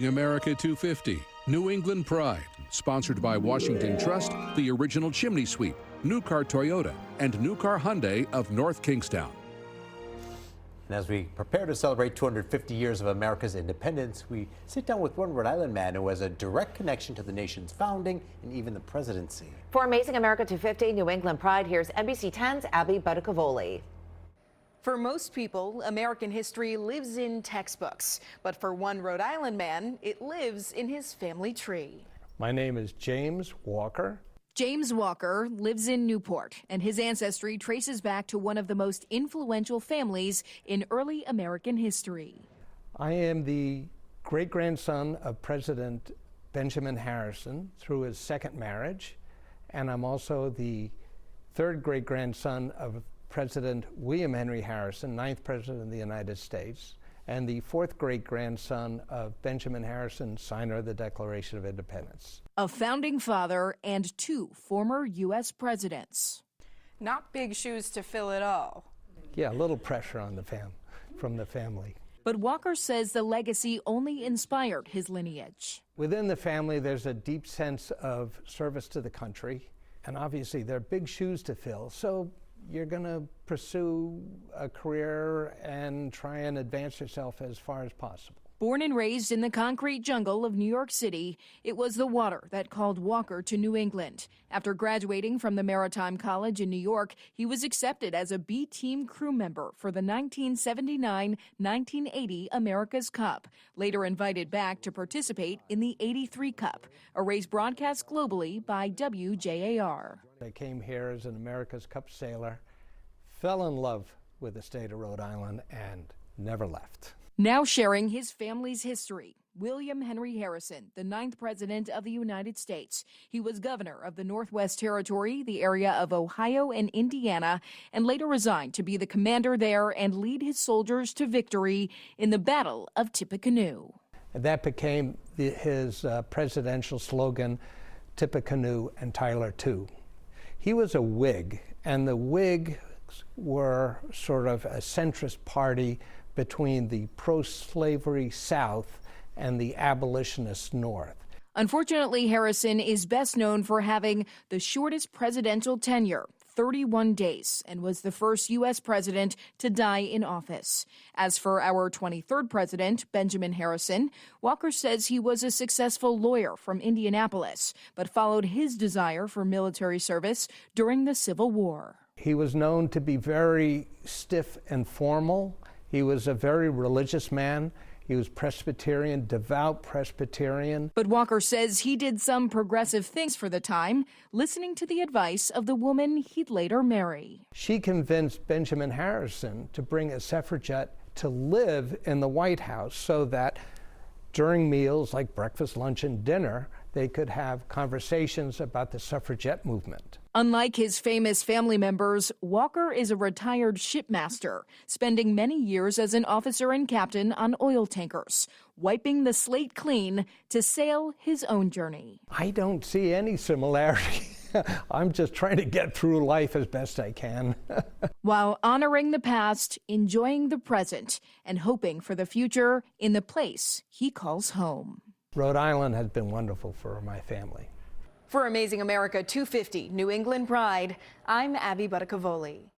America 250, New England Pride, sponsored by Washington Trust, the original chimney sweep, New Car Toyota, and New Car Hyundai of North Kingstown. And as we prepare to celebrate 250 years of America's independence, we sit down with one Rhode Island man who has a direct connection to the nation's founding and even the presidency. For Amazing America 250, New England Pride, here's NBC 10's Abby Buttacavoli. For most people, American history lives in textbooks, but for one Rhode Island man, it lives in his family tree. My name is James Walker. James Walker lives in Newport, and his ancestry traces back to one of the most influential families in early American history. I am the great-grandson of President Benjamin Harrison through his second marriage, and I'm also the third great-grandson of President William Henry Harrison, ninth President of the United States, and the fourth great-grandson of Benjamin Harrison, signer of the Declaration of Independence. A founding father and two former U.S. presidents. Not big shoes to fill at all. Yeah, a little pressure on from the family. But Walker says the legacy only inspired his lineage. Within the family, there's a deep sense of service to the country, and obviously there are big shoes to fill, so you're going to pursue a career and try and advance yourself as far as possible. Born and raised in the concrete jungle of New York City, it was the water that called Walker to New England. After graduating from the Maritime College in New York, he was accepted as a B-team crew member for the 1979-1980 America's Cup, later invited back to participate in the '83 Cup, a race broadcast globally by WJAR. I came here as an America's Cup sailor, fell in love with the state of Rhode Island, and never left. Now sharing his family's history, William Henry Harrison, the ninth President of the United States. He was governor of the Northwest Territory, the area of Ohio and Indiana, and later resigned to be the commander there and lead his soldiers to victory in the Battle of Tippecanoe. And that became his presidential slogan, Tippecanoe and Tyler too. He was a Whig, and the Whigs were sort of a centrist party between the pro-slavery South and the abolitionist North. Unfortunately, Harrison is best known for having the shortest presidential tenure, 31 days, and was the first U.S. president to die in office. As for our 23rd president, Benjamin Harrison, Walker says he was a successful lawyer from Indianapolis, but followed his desire for military service during the Civil War. He was known to be very stiff and formal. He was a very religious man. He was Presbyterian, devout Presbyterian. But Walker says he did some progressive things for the time, listening to the advice of the woman he'd later marry. She convinced Benjamin Harrison to bring a suffragette to live in the White House so that during meals like breakfast, lunch, and dinner, they could have conversations about the suffragette movement. Unlike his famous family members, Walker is a retired shipmaster, spending many years as an officer and captain on oil tankers, wiping the slate clean to sail his own journey. I don't see any similarity. I'm just trying to get through life as best I can. While honoring the past, enjoying the present, and hoping for the future in the place he calls home. Rhode Island has been wonderful for my family. For Amazing America 250, New England Pride, I'm Abby Buttacavoli.